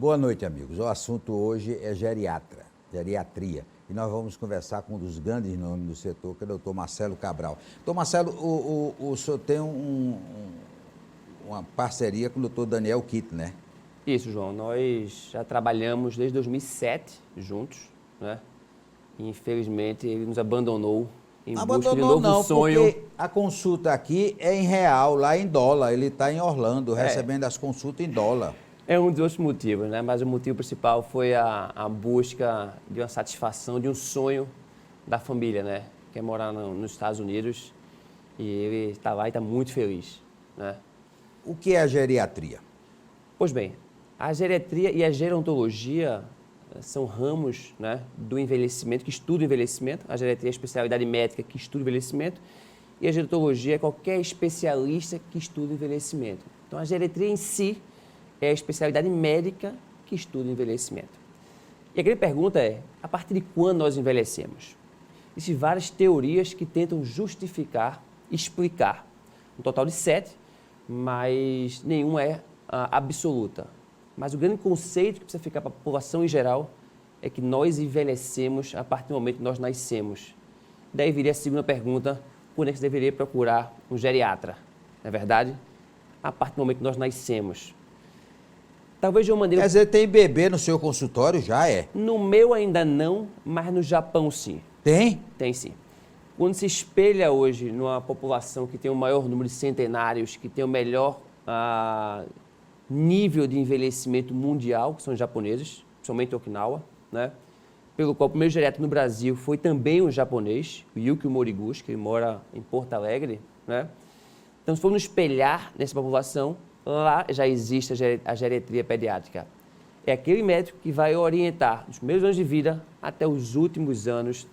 Boa noite, amigos. O assunto hoje é geriatria. E nós vamos conversar com um dos grandes nomes do setor, que é o doutor Marcelo Cabral. Doutor Marcelo, o senhor tem uma parceria com o doutor Daniel Kitt, né? Isso, João. Nós já trabalhamos desde 2007 juntos, né? E, infelizmente, ele nos abandonou em busca de um novo sonho. Porque a consulta aqui é em real, lá em dólar. Ele está em Orlando, recebendo as consultas em dólar. É um dos outros motivos, né? Mas o motivo principal foi a busca de uma satisfação, de um sonho da família, né? Que é morar nos Estados Unidos. E ele está lá e está muito feliz, né? O que é a geriatria? Pois bem, a geriatria e a gerontologia são ramos, né, do envelhecimento, que estuda o envelhecimento. A geriatria é a especialidade médica que estuda o envelhecimento e a gerontologia é qualquer especialista que estuda o envelhecimento. Então, a geriatria em si é a especialidade médica que estuda o envelhecimento. E a grande pergunta é, a partir de quando nós envelhecemos? Existem várias teorias que tentam justificar, explicar. Um total de 7, mas nenhuma é absoluta. Mas o grande conceito que precisa ficar para a população em geral é que nós envelhecemos a partir do momento que nós nascemos. Daí viria a segunda pergunta, quando é que você deveria procurar um geriatra? Não é verdade? A partir do momento que nós nascemos. Talvez de uma maneira... Quer dizer, tem bebê no seu consultório? Já é. No meu ainda não, mas no Japão sim. Tem? Tem sim. Quando se espelha hoje numa população que tem o maior número de centenários, que tem o melhor nível de envelhecimento mundial, que são os japoneses, principalmente Okinawa, né? Pelo qual o primeiro geriatra no Brasil foi também um japonês, o Yukio Moriguchi, que ele mora em Porto Alegre, né? Então, se formos espelhar nessa população, lá já existe a geriatria pediátrica. É aquele médico que vai orientar, nos primeiros anos de vida até os últimos anos,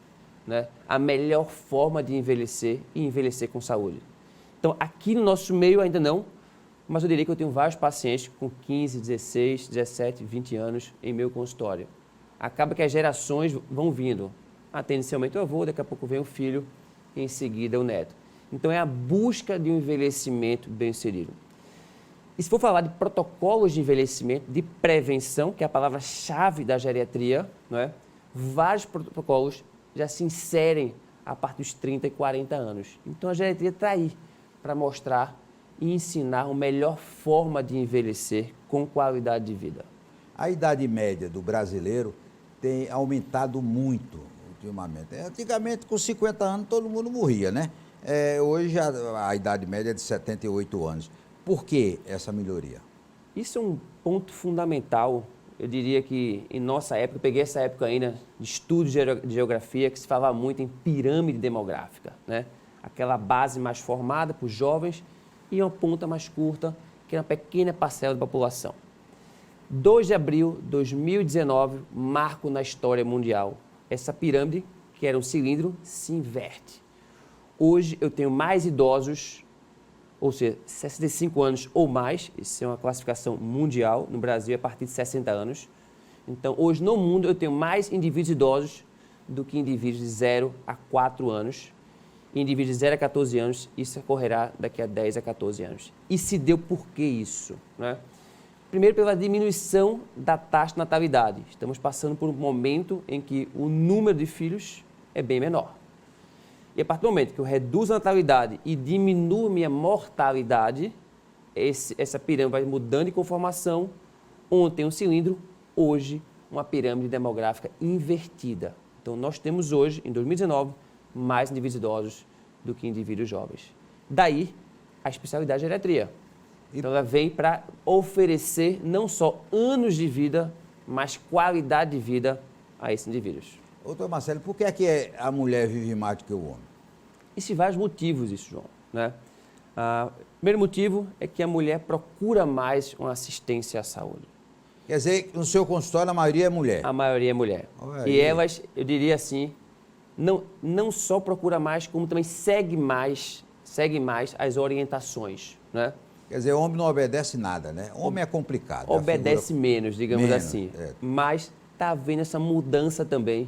né, a melhor forma de envelhecer e envelhecer com saúde. Então, aqui no nosso meio ainda não, mas eu diria que eu tenho vários pacientes com 15, 16, 17, 20 anos em meu consultório. Acaba que as gerações vão vindo. Inicialmente o avô, daqui a pouco vem o filho, e em seguida o neto. Então, é a busca de um envelhecimento bem-sucedido. E se for falar de protocolos de envelhecimento, de prevenção, que é a palavra-chave da geriatria, não é? Vários protocolos já se inserem a partir dos 30 e 40 anos. Então, a geriatria está aí para mostrar e ensinar a melhor forma de envelhecer com qualidade de vida. A idade média do brasileiro tem aumentado muito ultimamente. Antigamente, com 50 anos, todo mundo morria, né? Hoje, a idade média é de 78 anos. Por que essa melhoria? Isso é um ponto fundamental. Eu diria que em nossa época, eu peguei essa época ainda de estudo de geografia, que se falava muito em pirâmide demográfica, né? Aquela base mais formada por jovens e uma ponta mais curta, que é uma pequena parcela da população. 2 de abril de 2019, marco na história mundial. Essa pirâmide, que era um cilindro, se inverte. Hoje eu tenho mais idosos, ou seja, 65 anos ou mais, isso é uma classificação mundial, no Brasil é a partir de 60 anos. Então, hoje no mundo eu tenho mais indivíduos idosos do que indivíduos de 0 a 4 anos. E indivíduos de 0 a 14 anos, isso ocorrerá daqui a 10 a 14 anos. E se deu por que isso? Né? Primeiro, pela diminuição da taxa de natalidade. Estamos passando por um momento em que o número de filhos é bem menor. E a partir do momento que eu reduzo a natalidade e diminuo minha mortalidade, essa pirâmide vai mudando de conformação. Ontem um cilindro, hoje uma pirâmide demográfica invertida. Então, nós temos hoje, em 2019, mais indivíduos idosos do que indivíduos jovens. Daí, a especialidade de geriatria. Então, ela vem para oferecer não só anos de vida, mas qualidade de vida a esses indivíduos. Doutor Marcelo, por que é que a mulher vive mais do que o homem? Existem vários motivos isso, João, né? Primeiro motivo é que a mulher procura mais uma assistência à saúde. Quer dizer, no seu consultório a maioria é mulher? A maioria é mulher. E elas, eu diria assim, não só procura mais, como também segue mais as orientações, né? Quer dizer, o homem não obedece nada, né? O homem é complicado. Obedece menos, digamos assim. É. Mas está havendo essa mudança também.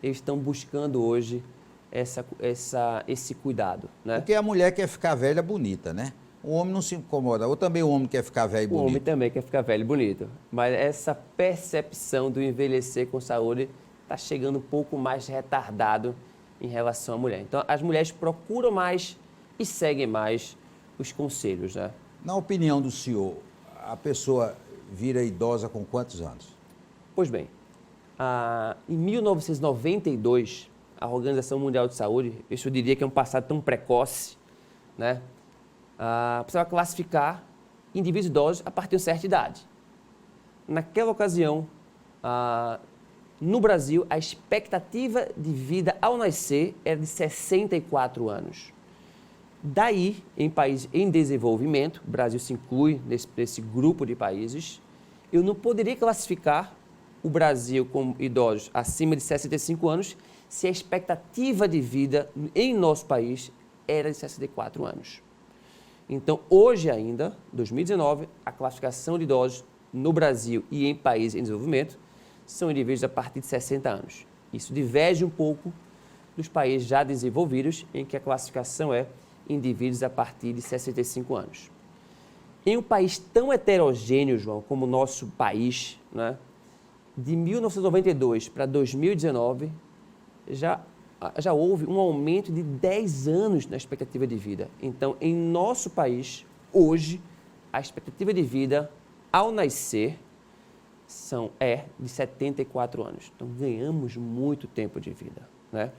Eles estão buscando hoje esse cuidado, né? Porque a mulher quer ficar velha bonita, né? O homem não se incomoda, ou também o homem quer ficar velho e O bonito. homem também quer ficar velho e bonito. Mas essa percepção do envelhecer com saúde está chegando um pouco mais retardado em relação à mulher. Então, as mulheres procuram mais e seguem mais os conselhos, né? Na opinião do senhor, a pessoa vira idosa com quantos anos? Pois bem, em 1992, a Organização Mundial de Saúde, isso eu diria que é um passado tão precoce, né? Precisava classificar indivíduos idosos a partir de certa idade. Naquela ocasião, no Brasil, a expectativa de vida ao nascer era de 64 anos. Daí, em países em desenvolvimento, o Brasil se inclui nesse grupo de países, eu não poderia classificar o Brasil como idosos acima de 65 anos se a expectativa de vida em nosso país era de 64 anos. Então, hoje ainda, 2019, a classificação de idosos no Brasil e em países em desenvolvimento são indivíduos a partir de 60 anos. Isso diverge um pouco dos países já desenvolvidos, em que a classificação é indivíduos a partir de 65 anos. Em um país tão heterogêneo, João, como o nosso país, né, de 1992 para 2019, já houve um aumento de 10 anos na expectativa de vida. Então, em nosso país, hoje, a expectativa de vida ao nascer é de 74 anos. Então, ganhamos muito tempo de vida, né?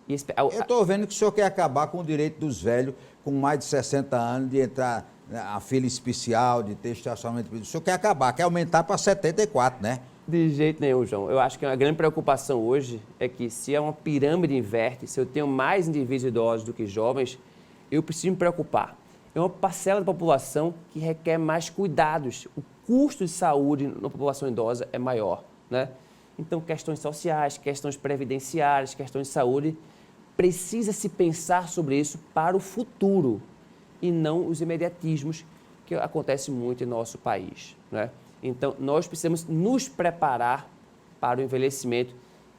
Eu estou vendo que o senhor quer acabar com o direito dos velhos com mais de 60 anos de entrar na fila especial, de ter estacionamento. O senhor quer acabar, quer aumentar para 74, né? De jeito nenhum, João. Eu acho que a grande preocupação hoje é que se é uma pirâmide inverte, se eu tenho mais indivíduos idosos do que jovens, eu preciso me preocupar. É uma parcela da população que requer mais cuidados. O custo de saúde na população idosa é maior, né? Então, questões sociais, questões previdenciárias, questões de saúde, precisa se pensar sobre isso para o futuro e não os imediatismos que acontecem muito em nosso país, né? Então, nós precisamos nos preparar para o envelhecimento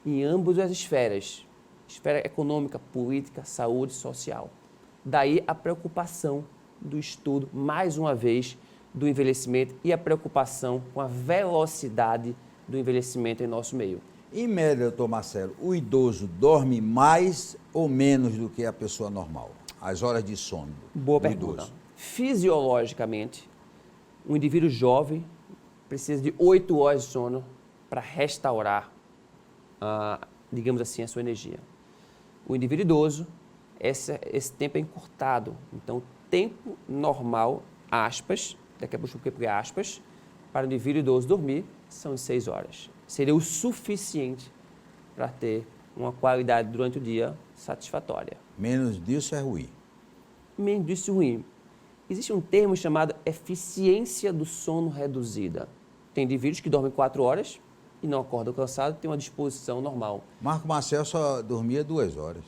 em ambas as esferas, esfera econômica, política, saúde, social. Daí a preocupação do estudo, mais uma vez, do envelhecimento e a preocupação com a velocidade do envelhecimento em nosso meio. Em média, doutor Marcelo, o idoso dorme mais ou menos do que a pessoa normal? As horas de sono Boa do pergunta. idoso. Fisiologicamente, um indivíduo jovem precisa de 8 horas de sono para restaurar, digamos assim, a sua energia. O indivíduo idoso, esse tempo é encurtado. Então, o tempo normal, aspas, daqui a pouco eu pegar aspas, para o indivíduo idoso dormir são de 6 horas. Seria o suficiente para ter uma qualidade durante o dia satisfatória. Menos disso é ruim. Menos disso é ruim. Existe um termo chamado eficiência do sono reduzida. Tem indivíduos que dormem 4 horas e não acordam cansados, têm uma disposição normal. Marco Marcel só dormia 2 horas.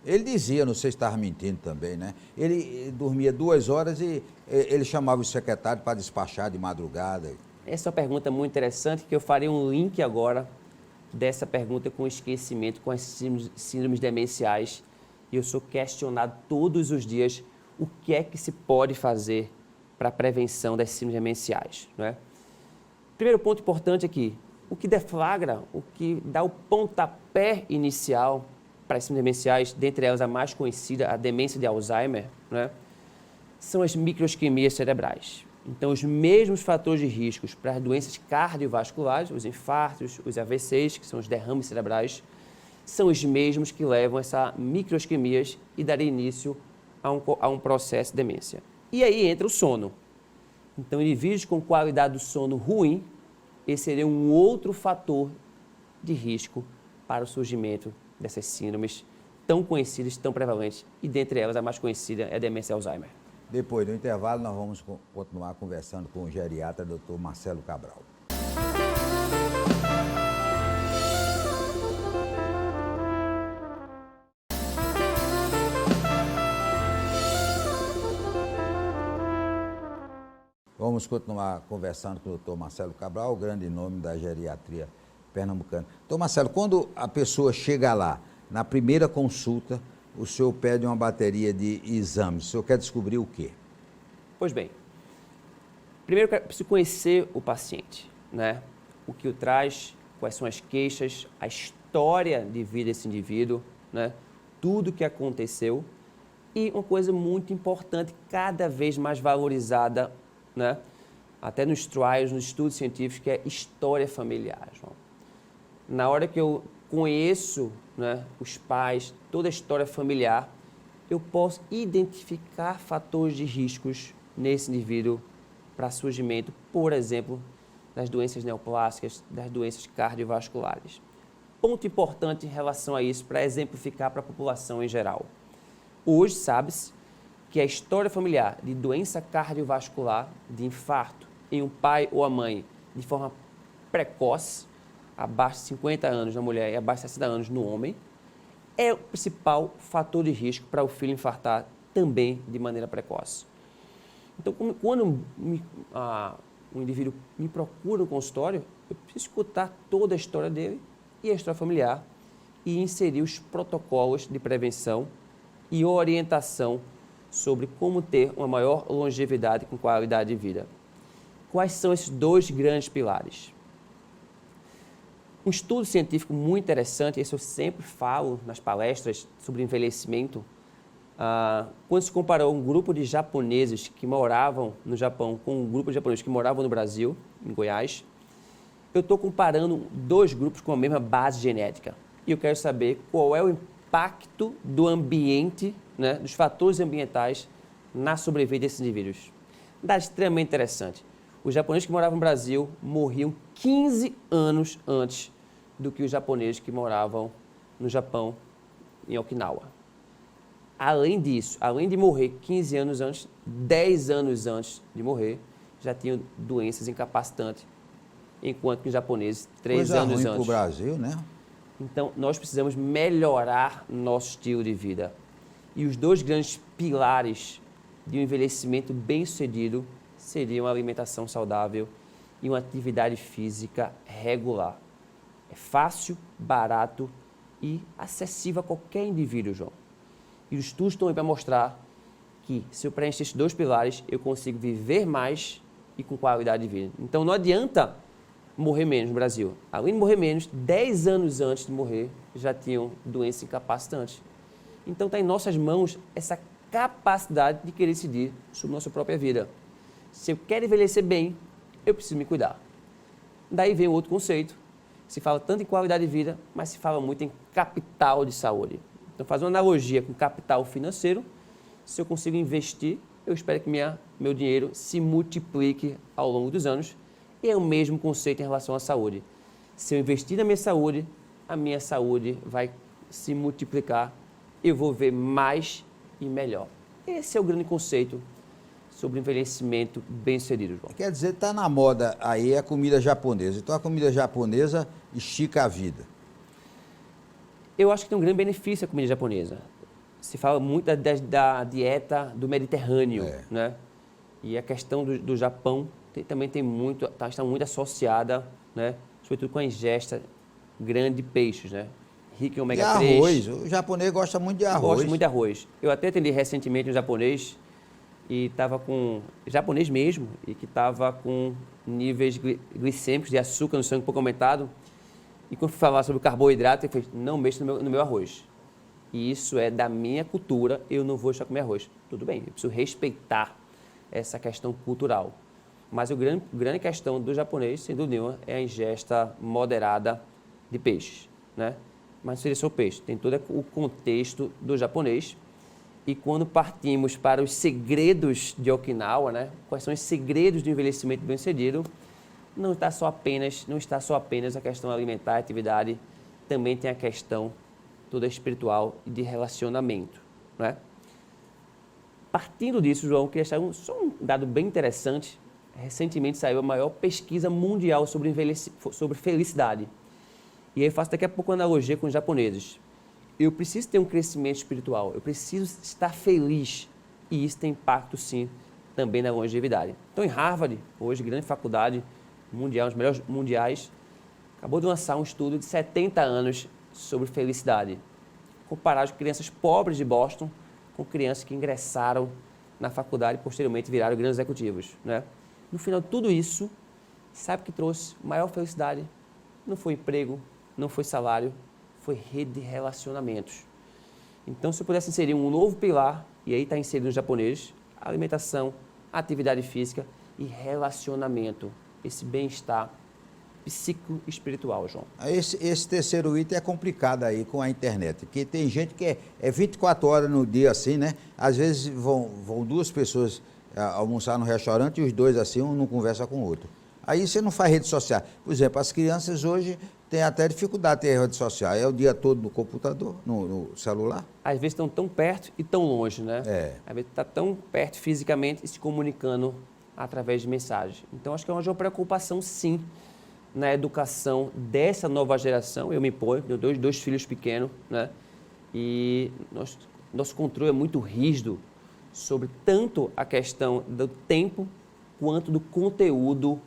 Ele dizia, não sei se estava mentindo também, né? Ele dormia 2 horas e ele chamava o secretário para despachar de madrugada. Essa é uma pergunta muito interessante, que eu farei um link agora dessa pergunta com esquecimento, com as síndromes demenciais. E eu sou questionado todos os dias o que é que se pode fazer para a prevenção das síndromes demenciais, não é? Primeiro ponto importante aqui, o que deflagra, o que dá o pontapé inicial para as síndromes demenciais, dentre elas a mais conhecida, a demência de Alzheimer, né, são as microisquemias cerebrais. Então, os mesmos fatores de riscos para as doenças cardiovasculares, os infartos, os AVCs, que são os derrames cerebrais, são os mesmos que levam a essa microisquemias e darem início a um processo de demência. E aí entra o sono. Então, indivíduos com qualidade do sono ruim, esse seria um outro fator de risco para o surgimento dessas síndromes tão conhecidas, tão prevalentes, e dentre elas a mais conhecida é a demência Alzheimer. Depois do intervalo, nós vamos continuar conversando com o geriatra, doutor Marcelo Cabral. Vamos continuar conversando com o doutor Marcelo Cabral, o grande nome da geriatria pernambucana. Doutor Marcelo, quando a pessoa chega lá, na primeira consulta, o senhor pede uma bateria de exames. O senhor quer descobrir o quê? Pois bem, primeiro eu preciso conhecer o paciente, né? O que o traz, quais são as queixas, a história de vida desse indivíduo, né? Tudo o que aconteceu. E uma coisa muito importante, cada vez mais valorizada, né? Até nos trials, nos estudos científicos, que é história familiar, João. Na hora que eu conheço, né, os pais, toda a história familiar, eu posso identificar fatores de riscos nesse indivíduo para surgimento, por exemplo, das doenças neoplásicas, das doenças cardiovasculares. Ponto importante em relação a isso, para exemplificar para a população em geral. Hoje sabe-se que a história familiar de doença cardiovascular, de infarto, em um pai ou a mãe, de forma precoce, abaixo de 50 anos na mulher e abaixo de 60 anos no homem, é o principal fator de risco para o filho infartar também de maneira precoce. Então, quando um indivíduo me procura no consultório, eu preciso escutar toda a história dele e a história familiar e inserir os protocolos de prevenção e orientação sobre como ter uma maior longevidade com qualidade de vida. Quais são esses dois grandes pilares? Um estudo científico muito interessante, isso eu sempre falo nas palestras sobre envelhecimento, quando se comparou um grupo de japoneses que moravam no Japão com um grupo de japoneses que moravam no Brasil, em Goiás, eu estou comparando dois grupos com a mesma base genética. E eu quero saber qual é o impacto do ambiente, né, dos fatores ambientais na sobrevivência desses indivíduos. Dá extremamente interessante. Os japoneses que moravam no Brasil morriam 15 anos antes do que os japoneses que moravam no Japão, em Okinawa. Além disso, além de morrer 15 anos antes, 10 anos antes de morrer, já tinham doenças incapacitantes, enquanto que os japoneses, 3 anos antes. Coisa ruim para o Brasil, né? Então, nós precisamos melhorar nosso estilo de vida. E os dois grandes pilares de um envelhecimento bem-sucedido seriam a alimentação saudável e uma atividade física regular. É fácil, barato e acessível a qualquer indivíduo, João. E os estudos estão aí para mostrar que, se eu preencher esses dois pilares, eu consigo viver mais e com qualidade de vida. Então, não adianta morrer menos no Brasil. Além de morrer menos, 10 anos antes de morrer, já tinham doença incapacitante. Então, está em nossas mãos essa capacidade de querer decidir sobre nossa própria vida. Se eu quero envelhecer bem, eu preciso me cuidar. Daí vem outro conceito. Se fala tanto em qualidade de vida, mas se fala muito em capital de saúde. Então, fazendo uma analogia com capital financeiro, se eu consigo investir, eu espero que meu dinheiro se multiplique ao longo dos anos. E é o mesmo conceito em relação à saúde. Se eu investir na a minha saúde vai se multiplicar, eu vou ver mais e melhor. Esse é o grande conceito sobre envelhecimento bem-sucedido, João. Quer dizer, está na moda aí a comida japonesa. Então, a comida japonesa estica a vida. Eu acho que tem um grande benefício a comida japonesa. Se fala muito da dieta do Mediterrâneo, né? E a questão do Japão também está muito associada, né? Sobretudo com a ingesta grande de peixes, né? Rico em ômega 3. E arroz. O japonês gosta muito de arroz. Gosta muito de arroz. Eu até atendi recentemente um japonês e estava com... japonês mesmo, e que estava com níveis glicêmicos de açúcar no sangue um pouco aumentado. E quando fui falar sobre o carboidrato, ele fez, não mexa no meu arroz. E isso é da minha cultura, eu não vou deixar comer arroz. Tudo bem, eu preciso respeitar essa questão cultural. Mas a grande questão do japonês, sem dúvida nenhuma, é a ingesta moderada de peixes, né? Mas não seria só o peixe, tem todo o contexto do japonês. E quando partimos para os segredos de Okinawa, né? Quais são os segredos do envelhecimento bem-sucedido, não está só apenas a questão alimentar, atividade, também tem a questão toda espiritual e de relacionamento, né? Partindo disso, João, queria deixar só um dado bem interessante. Recentemente saiu a maior pesquisa mundial sobre felicidade. E aí eu faço daqui a pouco uma analogia com os japoneses. Eu preciso ter um crescimento espiritual, eu preciso estar feliz. E isso tem impacto, sim, também na longevidade. Então, em Harvard, hoje, grande faculdade mundial, os melhores mundiais, acabou de lançar um estudo de 70 anos sobre felicidade. Comparar as crianças pobres de Boston com crianças que ingressaram na faculdade e posteriormente viraram grandes executivos, né? No final de tudo isso, sabe o que trouxe maior felicidade? Não foi emprego, não foi salário, foi rede de relacionamentos. Então, se eu pudesse inserir um novo pilar, e aí está inserido no japonês, alimentação, atividade física e relacionamento, esse bem-estar psico-espiritual, João. Esse terceiro item é complicado aí com a internet, porque tem gente que é 24 horas no dia assim, né? Às vezes vão duas pessoas almoçar no restaurante e os dois assim, um não conversa com o outro. Aí você não faz rede social. Por exemplo, as crianças hoje têm até dificuldade de ter rede social. É o dia todo no computador, no celular. Às vezes estão tão perto e tão longe, né? Às vezes está tão perto fisicamente e se comunicando através de mensagens. Então, acho que é uma preocupação, sim, na educação dessa nova geração. Eu me imponho, tenho dois filhos pequenos, né? E nosso controle é muito rígido sobre tanto a questão do tempo quanto do conteúdo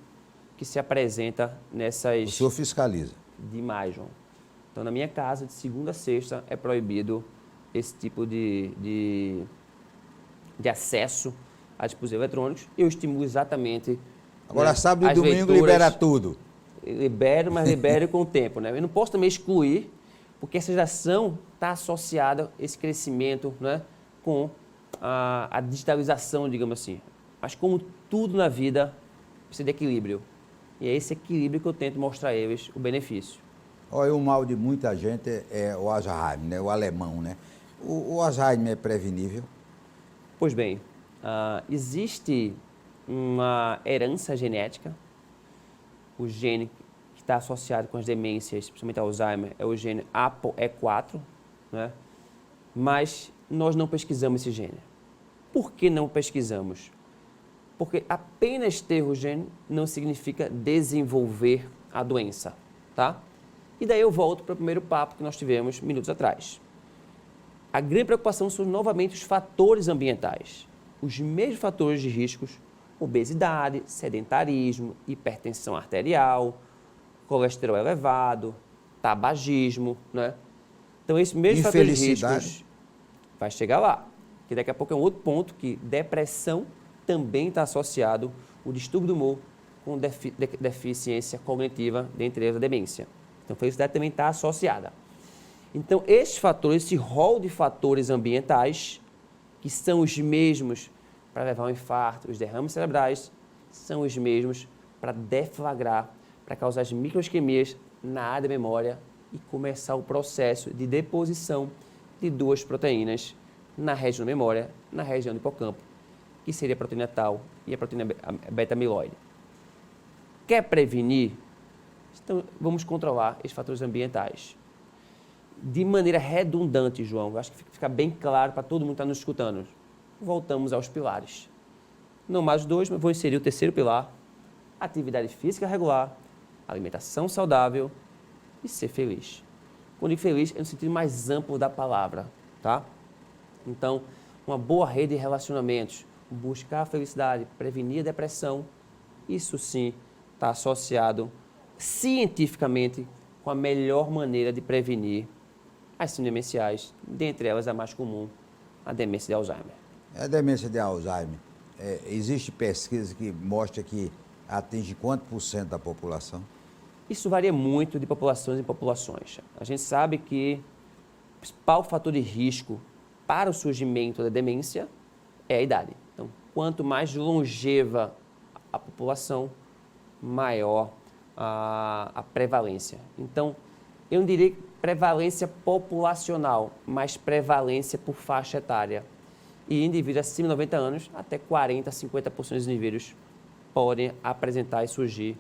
que se apresenta nessas... O senhor fiscaliza? Demais, João. Então, na minha casa, de segunda a sexta, é proibido esse tipo de acesso a dispositivos eletrônicos. Eu estimulo exatamente... Agora, sábado e domingo libera tudo. Libero, mas libero com o tempo, né? Eu não posso também excluir, porque essa geração está associada, esse crescimento, né, com a digitalização, digamos assim. Mas como tudo na vida, precisa de equilíbrio. E é esse equilíbrio que eu tento mostrar a eles o benefício. Olha, o mal de muita gente é o Alzheimer, né? O alemão, né? O Alzheimer é prevenível? Pois bem, existe uma herança genética. O gene que está associado com as demências, principalmente Alzheimer, é o gene ApoE4, né? Mas nós não pesquisamos esse gene. Por que não pesquisamos? Porque apenas ter o gene não significa desenvolver a doença, tá? E daí eu volto para o primeiro papo que nós tivemos minutos atrás. A grande preocupação são novamente os fatores ambientais. Os mesmos fatores de riscos, obesidade, sedentarismo, hipertensão arterial, colesterol elevado, tabagismo, né? Então, esses mesmos fatores de riscos vai chegar lá. Que daqui a pouco é um outro ponto que depressão também está associado o distúrbio do humor com deficiência cognitiva, dentre elas a demência. Então, felicidade também está associada. Então, esses fatores, esse rol de fatores ambientais, que são os mesmos para levar ao infarto, os derrames cerebrais, são os mesmos para deflagrar, para causar as microisquemias na área da memória e começar o processo de deposição de duas proteínas na região da memória, na região do hipocampo, que seria a proteína tau e a proteína beta-amiloide. Quer prevenir? Então, vamos controlar esses fatores ambientais. De maneira redundante, João, eu acho que fica bem claro para todo mundo que está nos escutando. Voltamos aos pilares. Não mais dois, mas vou inserir o terceiro pilar: atividade física regular, alimentação saudável e ser feliz. Quando digo feliz, é no sentido mais amplo da palavra, tá? Então, uma boa rede de relacionamentos, buscar a felicidade, prevenir a depressão, isso sim está associado cientificamente com a melhor maneira de prevenir as síndromes demenciais, dentre elas a mais comum, a demência de Alzheimer. A demência de Alzheimer, existe pesquisa que mostra que atinge quanto por cento da população? Isso varia muito de populações em populações. A gente sabe que o principal fator de risco para o surgimento da demência é a idade. Então, quanto mais longeva a população, maior a prevalência. Então, eu não diria prevalência populacional, mas prevalência por faixa etária. E indivíduos acima de 90 anos, até 40%, 50% dos indivíduos podem apresentar e surgir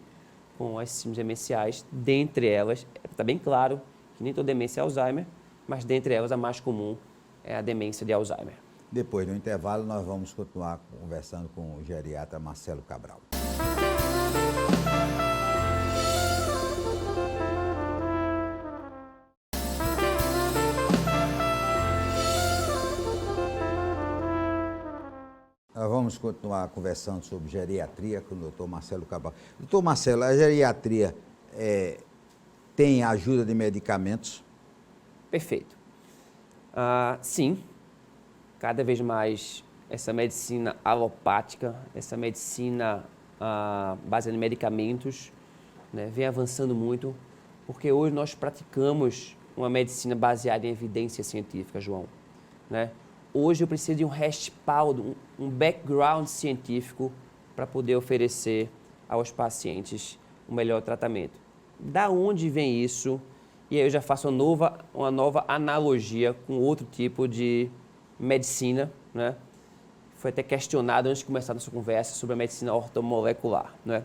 com as síndromes demenciais. Dentre elas, está bem claro que nem toda demência é Alzheimer, mas dentre elas a mais comum é a demência de Alzheimer. Depois do intervalo, nós vamos continuar conversando com o geriatra Marcelo Cabral. Nós vamos continuar conversando sobre geriatria com o doutor Marcelo Cabral. Doutor Marcelo, a geriatria tem ajuda de medicamentos? Perfeito. Sim, cada vez mais essa medicina alopática, essa medicina baseada em medicamentos, né, vem avançando muito, porque hoje nós praticamos uma medicina baseada em evidência científica, João, né? Hoje eu preciso de um respaldo, um background científico para poder oferecer aos pacientes um melhor tratamento. Da onde vem isso? E aí eu já faço uma nova analogia com outro tipo de medicina, né? Foi até questionado antes de começar a nossa conversa sobre a medicina ortomolecular, né?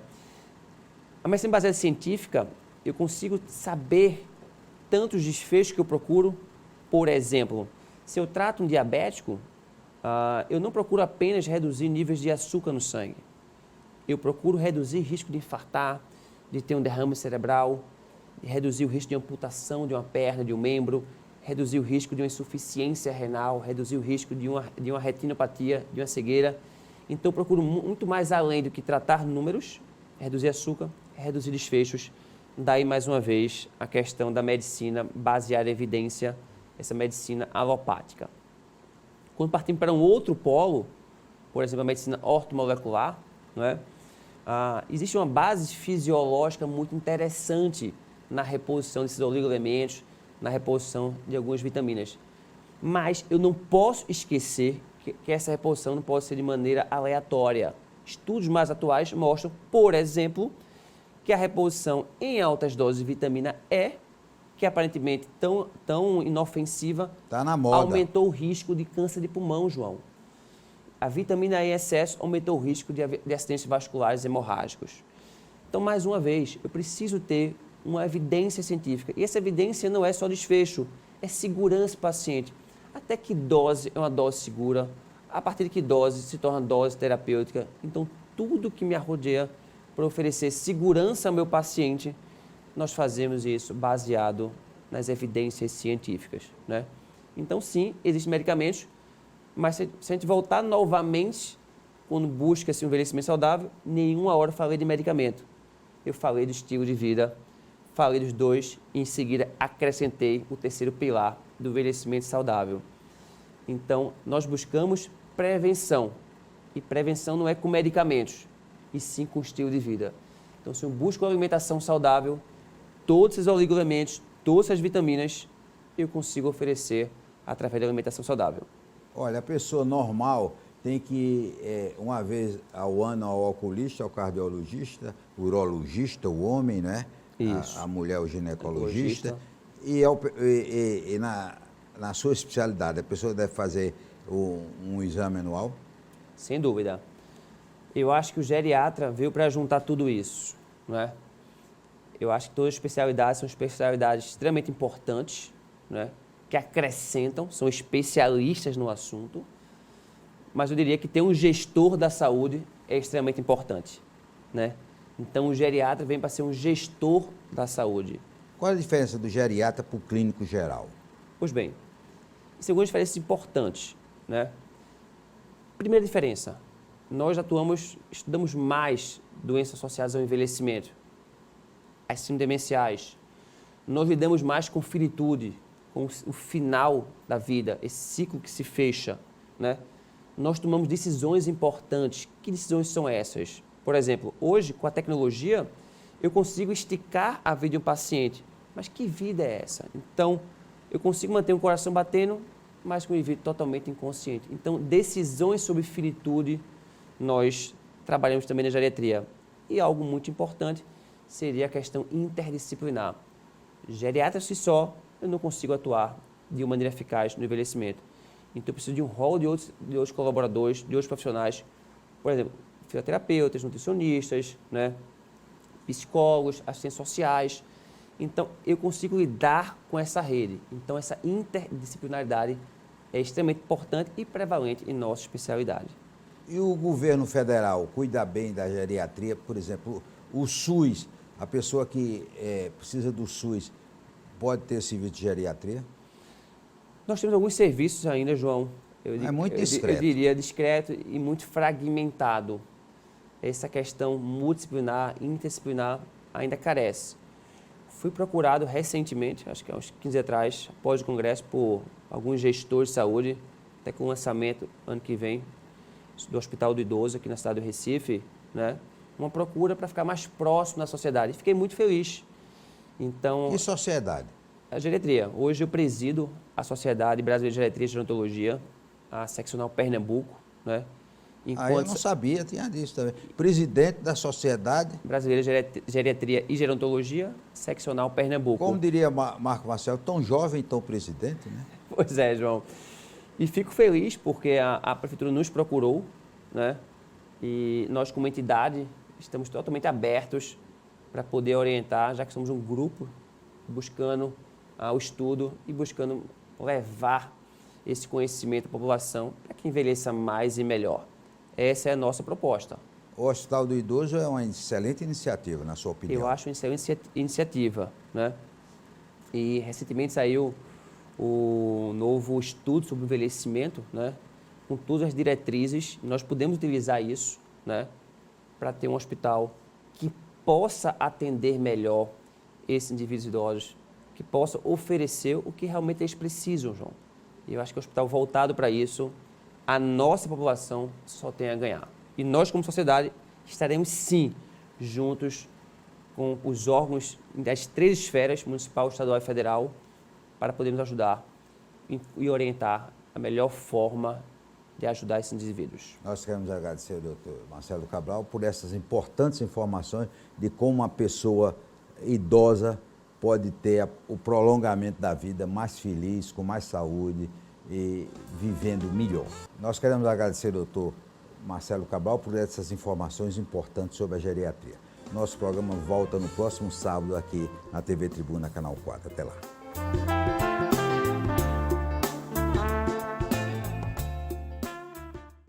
A medicina baseada científica, eu consigo saber tantos desfechos que eu procuro. Por exemplo, se eu trato um diabético, eu não procuro apenas reduzir níveis de açúcar no sangue. Eu procuro reduzir risco de infartar, de ter um derrame cerebral, de reduzir o risco de amputação de uma perna, de um membro, reduzir o risco de uma insuficiência renal, reduzir o risco de uma retinopatia, de uma cegueira. Então, eu procuro muito mais além do que tratar números, reduzir açúcar, reduzir desfechos. Daí, mais uma vez, a questão da medicina baseada em evidência, essa medicina alopática. Quando partimos para um outro polo, por exemplo, a medicina ortomolecular, não é? Existe uma base fisiológica muito interessante na reposição desses oligoelementos, na reposição de algumas vitaminas. Mas eu não posso esquecer que essa reposição não pode ser de maneira aleatória. Estudos mais atuais mostram, por exemplo, que a reposição em altas doses de vitamina E, que é aparentemente tão inofensiva, tá na moda, aumentou o risco de câncer de pulmão, João. A vitamina E em excesso aumentou o risco de acidentes vasculares hemorrágicos. Então, mais uma vez, eu preciso ter uma evidência científica. E essa evidência não é só desfecho, é segurança do paciente. Até que dose é uma dose segura, a partir de que dose se torna dose terapêutica. Então, tudo que me arrodeia para oferecer segurança ao meu paciente, nós fazemos isso baseado nas evidências científicas, né? Então, sim, existem medicamentos, mas se a gente voltar novamente, quando busca-se um envelhecimento saudável, nenhuma hora eu falei de medicamento. Eu falei do estilo de vida, falei dos dois e em seguida acrescentei o terceiro pilar do envelhecimento saudável. Então, nós buscamos prevenção. E prevenção não é com medicamentos, e sim com estilo de vida. Então, se eu busco uma alimentação saudável, todos esses oligoelementos, todas essas vitaminas, eu consigo oferecer através da alimentação saudável. Olha, a pessoa normal tem que ir uma vez ao ano ao oculista, ao cardiologista, urologista, o homem, né? Isso. A mulher, o ginecologista. E na sua especialidade, a pessoa deve fazer um exame anual? Sem dúvida. Eu acho que o geriatra veio para juntar tudo isso, não é? Eu acho que todas as especialidades são especialidades extremamente importantes, né? Que acrescentam, são especialistas no assunto, mas eu diria que ter um gestor da saúde é extremamente importante, né? Então, o geriatra vem para ser um gestor da saúde. Qual a diferença do geriatra para o clínico geral? Pois bem, algumas diferenças importantes, né? Primeira diferença, nós estudamos mais doenças associadas ao envelhecimento, as síndromes demenciais. Nós lidamos mais com finitude, com o final da vida, esse ciclo que se fecha, né? Nós tomamos decisões importantes. Que decisões são essas? Por exemplo, hoje, com a tecnologia, eu consigo esticar a vida de um paciente. Mas que vida é essa? Então, eu consigo manter um coração batendo, mas com um indivíduo totalmente inconsciente. Então, decisões sobre finitude, nós trabalhamos também na geriatria. E algo muito importante seria a questão interdisciplinar. Geriatra si só, eu não consigo atuar de uma maneira eficaz no envelhecimento. Então, eu preciso de um rol de outros colaboradores, de outros profissionais, por exemplo, fisioterapeutas, nutricionistas, né, psicólogos, assistentes sociais. Então, eu consigo lidar com essa rede. Então, essa interdisciplinaridade é extremamente importante e prevalente em nossa especialidade. E o governo federal cuida bem da geriatria? Por exemplo, o SUS, a pessoa que precisa do SUS pode ter serviço de geriatria? Nós temos alguns serviços ainda, João. É muito discreto. Eu diria discreto e muito fragmentado. Essa questão multidisciplinar, interdisciplinar, ainda carece. Fui procurado recentemente, acho que há uns 15 dias atrás, após o congresso, por alguns gestores de saúde, até com o lançamento ano que vem, do Hospital do Idoso aqui na cidade do Recife, né? Uma procura para ficar mais próximo da sociedade. E fiquei muito feliz. Então, E sociedade? a geriatria. Hoje eu presido a Sociedade Brasileira de Geriatria e Gerontologia, a seccional Pernambuco, né? Eu não sabia, tinha disso também. Presidente da Sociedade, Brasileira de Geriatria e Gerontologia, seccional Pernambuco. como diria Marco Marcelo, tão jovem, tão presidente, né? Pois é, João. E fico feliz porque a Prefeitura nos procurou, né? E nós, como entidade, estamos totalmente abertos para poder orientar, já que somos um grupo buscando o estudo e buscando levar esse conhecimento à população para que envelheça mais e melhor. Essa é a nossa proposta. O Hospital do Idoso é uma excelente iniciativa, na sua opinião. Eu acho uma excelente iniciativa, né? E recentemente saiu o novo estudo sobre o envelhecimento, né? Com todas as diretrizes, nós podemos utilizar isso, né? Para ter um hospital que possa atender melhor esses indivíduos idosos, que possa oferecer o que realmente eles precisam, João. E eu acho que o hospital voltado para isso, a nossa população só tem a ganhar. E nós, como sociedade, estaremos sim juntos com os órgãos das 3 esferas, municipal, estadual e federal, para podermos ajudar e orientar a melhor forma de ajudar esses indivíduos. Nós queremos agradecer ao doutor Marcelo Cabral por essas importantes informações de como uma pessoa idosa pode ter o prolongamento da vida mais feliz, com mais saúde e vivendo melhor. Nós queremos agradecer ao doutor Marcelo Cabral por essas informações importantes sobre a geriatria. Nosso programa volta no próximo sábado aqui na TV Tribuna, Canal 4. Até lá.